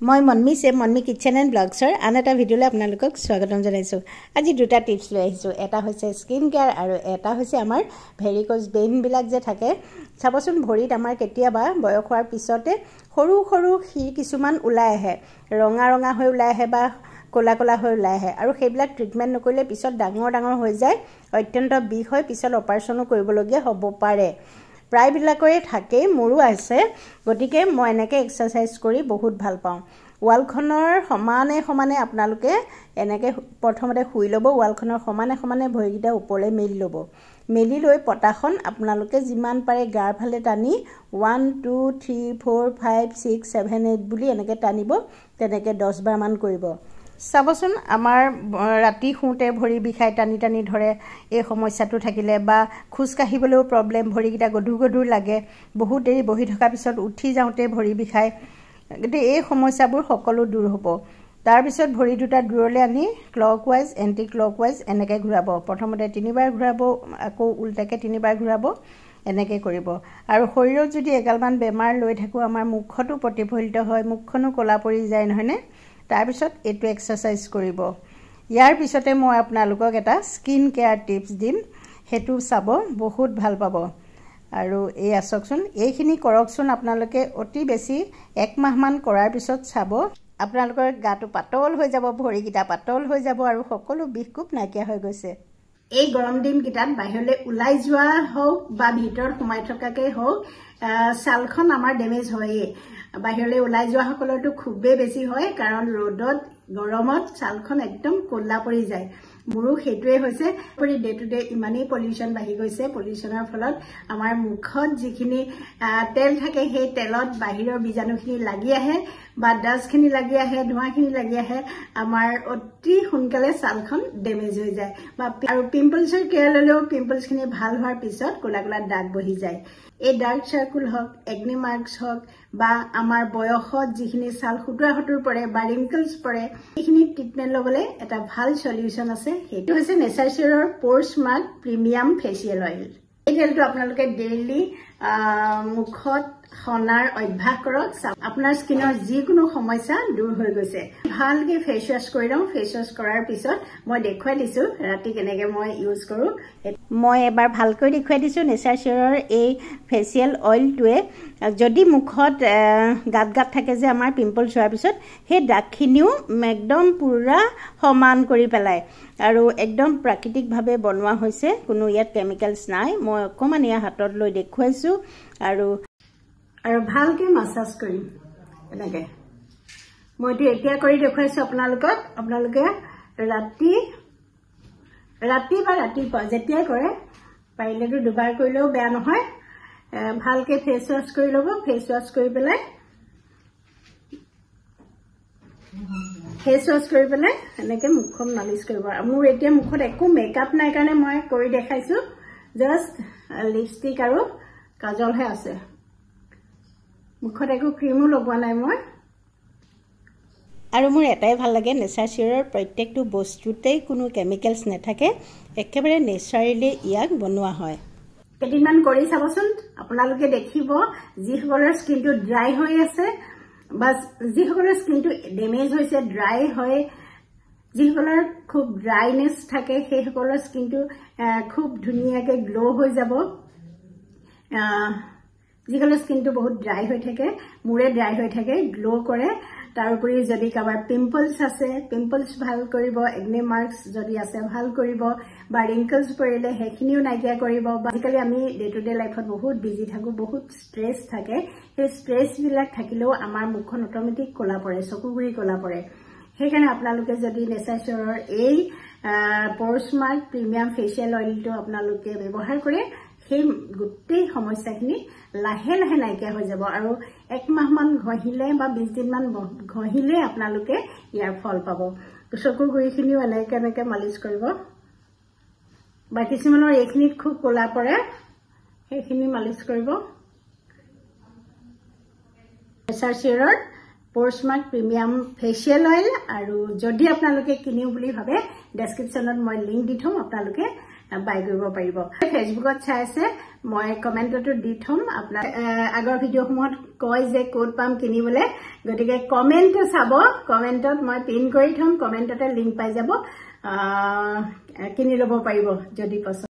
মই Monmi kitchen and ব্লগছৰ আন এটা ভিডিঅ'লৈ আপোনালোকক স্বাগতম জনাইছোঁ। আজি দুটা টিপছ লৈ আহিছোঁ। এটা হৈছে স্কিন কেয়াৰ আৰু এটা হৈছে আমাৰ ভেৰিক'জ ভেইনবিলাক যে থাকে। চাবচোন ভৰিত আমাৰ কেতিয়াবা বয়স হোৱাৰ পিছতে সৰু সৰু শিৰ কিছুমান ওলাই আহে, ৰঙা ৰঙা হৈ ওলাই আহে বা ক'লা ক'লা হৈ ওলাই আহে আৰু সেইবিলাক ট্ৰিটমেণ্ট নকৰিলে পিছত ডাঙৰ ডাঙৰ হৈ যায়, অত্যন্ত বিষ হৈ পিছত অপাৰেশ্যনো কৰিবলগীয়া হ'ব পাৰে। প্ৰায়বিলাকৰে থাকেই, মোৰো আছে। গতিকে মই এনেকৈ এক্সাৰচাইজ কৰি বহুত ভাল পাওঁ। ৱালখনৰ সমানে সমানে আপোনালোকে এনেকৈ প্ৰথমতে শুই ল'ব। ৱালখনৰ সমানে সমানে ভৰিকেইটা ওপৰলৈ মেলি ল'ব। মেলি লৈ পতাখন আপোনালোকে যিমান পাৰে গাৰ ফালে টানি 1 2 3 4 5 6 7 8 বুলি এনেকৈ টানিব। তেনেকৈ 10 বাৰমান কৰিব। চাবচোন আমাৰ ৰাতি শুওঁতে ভৰি বিষাই টানি টানি ধৰে, এই সমস্যাটো থাকিলে বা খোজকাঢ়িবলৈও প্ৰব্লেম, ভৰিকেইটা গধুৰ গধুৰ লাগে, বহুত দেৰি বহি থকাৰ পিছত উঠি যাওঁতে ভৰি বিষায়। গতিকে এই সমস্যাবোৰ সকলো দূৰ হ'ব। তাৰপিছত ভৰি দুটা দূৰলৈ আনি ক্লকৱাইজ এণ্টি ক্লকৱাইজ এনেকৈ ঘূৰাব। প্ৰথমতে 3 বাৰ ঘূৰাব, আকৌ উল্টাকৈ 3 বাৰ ঘূৰাব, এনেকৈ কৰিব। আৰু শৰীৰত যদি এগালমান বেমাৰ লৈ থাকোঁ, আমাৰ মুখতো প্ৰতিফলিত হয়, মুখখনো ক'লা পৰি যায়, নহয়নে? তাৰপিছত এইটো এক্সাৰচাইজ কৰিব। ইয়াৰ পিছতে মই আপোনালোকক এটা স্কিন কেয়াৰ টিপছ দিম, সেইটো চাব, বহুত ভাল পাব। আৰু এয়া চাওকচোন, এইখিনি কৰকচোন আপোনালোকে অতি বেছি 1 মাহমান কৰাৰ পিছত চাব আপোনালোকৰ গাটো পাতল হৈ যাব, ভৰিকেইটা পাতল হৈ যাব আৰু সকলো বিষ কোব নাইকিয়া হৈ গৈছে। এই গৰম দিনকেইটাত বাহিৰলৈ ওলাই যোৱা হওক বা ভিতৰত সোমাই থকাকেই হওক, ছালখন আমাৰ ডেমেজ হয়েই। বাহিৰলৈ ওলাই যোৱা সকলৰতো খুবেই বেছি হয়, কাৰণ ৰ'দত গৰমত ছালখন একদম ক'লা পৰি যায়। মোৰো সেইটোৱে হৈছে। ডে টু ডে ইমানেই পলিউশ্যন বাঢ়ি গৈছে, পলিউশ্যনৰ ফলত আমাৰ মুখত যিখিনি তেল থাকে, সেই তেলত বাহিৰৰ বীজাণুখিনি লাগি আহে বা ডাষ্টখিনি লাগি আহে, ধোঁৱাখিনি লাগি আহে, আমাৰ অতি সোনকালে ছালখন ডেমেজ হৈ যায়। বা আৰু পিম্পলছৰ কেয়াৰ ল'লেও পিম্পলছখিনি ভাল হোৱাৰ পিছত ক'লা ক'লা দাগ বহি যায়। এই ডাৰ্ক চাৰ্কুল হওক, একনি মাৰ্কছ হওক বা আমাৰ বয়সত যিখিনি ছাল সুতুৰা পৰে বা ৰিংকলছ পৰে, সেইখিনি ট্ৰিটমেণ্ট ল'বলৈ এটা ভাল চলিউশ্যন আছে। সেইটো হৈছে নেচাৰচিয়ৰৰ প'ৰ স্মাৰ্ট প্ৰিমিয়াম ফেচিয়েল অইল। এই তেলটো আপোনালোকে ডেইলি মুখত সনাৰ অভ্যাস কৰক। আপোনাৰ স্কিনৰ যিকোনো সমস্যা দূৰ হৈ গৈছে। ভালকৈ ফেচ ৱাছ কৰি লওঁ। ফেচ ৱাছ কৰাৰ পিছত মই দেখুৱাই দিছোঁ ৰাতি কেনেকৈ মই ইউজ কৰোঁ। মই এবাৰ ভালকৈ দেখুৱাই দিছোঁ। নেচাৰচিয়ৰৰ এই ফেচিয়েল অইলটোৱে যদি মুখত গাঁত গাঁত থাকে যে আমাৰ পিম্পলছ হোৱাৰ পিছত, সেই দাগখিনিও একদম পূৰা সমান কৰি পেলায় আৰু একদম প্ৰাকৃতিকভাৱে বনোৱা হৈছে, কোনো ইয়াত কেমিকেলছ নাই। মই অকণমান ইয়াৰ হাতত লৈ দেখুৱাইছোঁ আৰু ভালকৈ মাছাজ কৰিম এনেকৈ। মইতো এতিয়া কৰি দেখুৱাইছোঁ আপোনালোকক। আপোনালোকে ৰাতি বা ৰাতিপুৱা যেতিয়াই কৰে, পাৰিলেতো 2 বাৰ কৰিলেও বেয়া নহয়। ভালকৈ ফেচ ৱাছ কৰি ল'ব। ফেচ ৱাছ কৰি পেলাই এনেকৈ মুখখন মালিচ কৰিব। মোৰ এতিয়া মুখত একো মেকআপ নাই কাৰণে মই কৰি দেখাইছোঁ। জাষ্ট লিপষ্টিক আৰু কাজলহে আছে, মুখত একো ক্ৰীমো লগোৱা নাই মই। আৰু মোৰ এটাই ভাল লাগে, নেচাৰচিয়ৰৰ প্ৰত্যেকটো বস্তুতেই কোনো কেমিকেলছ নাথাকে, একেবাৰে নেচাৰেলি ইয়াক বনোৱা হয়। কেইদিনমান কৰি চাবচোন, আপোনালোকে দেখিব যিসকলৰ স্কিনটো ড্ৰাই হৈ আছে বা যিসকলৰ স্কিনটো ডেমেজ হৈছে, ড্ৰাই হয়, যিসকলৰ খুব ড্ৰাইনেছ থাকে, সেইসকলৰ স্কিনটো খুব ধুনীয়াকৈ গ্ল' হৈ যাব। যিসকলৰ স্কিনটো বহুত ড্ৰাই হৈ থাকে, মূৰে ড্ৰাই হৈ থাকে, গ্ল' কৰে। তাৰোপৰি যদি কাৰোবাৰ পিম্পলছ আছে, পিম্পলছ ভাল কৰিব, একনি মাৰ্কছ যদি আছে ভাল কৰিব, বা ৰিংকলছ পৰিলে সেইখিনিও নাইকিয়া কৰিব। আজিকালি আমি ডে টু ডে লাইফত বহুত বিজি থাকোঁ, বহুত ষ্ট্ৰেছ থাকে। সেই ষ্ট্ৰেছবিলাক থাকিলেও আমাৰ মুখখন অট'মেটিক ক'লা পৰে, চকুগুৰি ক'লা পৰে। সেইকাৰণে আপোনালোকে যদি নেচাৰচিয়ৰৰ এই প'ৰ স্মাৰ্ট প্ৰিমিয়াম ফেচিয়েল অইলটো আপোনালোকে ব্যৱহাৰ কৰে, সেই গোটেই সমস্যাখিনি লাহে লাহে নাইকিয়া হৈ যাব। আৰু 1 মাহমান ঘঁহিলে বা 20 দিনমান ঘঁহিলে আপোনালোকে ইয়াৰ ফল পাব। চকুৰ গুৰিখিনিও এনেকৈ মালিচ কৰিব। বা কিছুমানৰ এইখিনিত খুব ক'লা পৰে, সেইখিনি মালিচ কৰিব। নেচাৰচিয়ৰৰ প'ৰ স্মাৰ্ট প্ৰিমিয়াম ফেচিয়েল অইল। আৰু যদি আপোনালোকে কিনিও বুলি ভাবে, ডেছক্ৰিপশ্যনত মই লিংক দি থ'ম, আপোনালোকে বাই কৰিব পাৰিব ফেচবুকত চাই আছে মই কমেণ্টটো দি থম আপোনাৰ আগৰ ভিডিঅ'সমূহত কয় যে ক'ত পাম কিনিবলৈ গতিকে কমেণ্ট চাব কমেণ্টত মই পিন কৰি থম কমেণ্টতে লিংক পাই যাব কিনি ল'ব পাৰিব যদি পছন্দ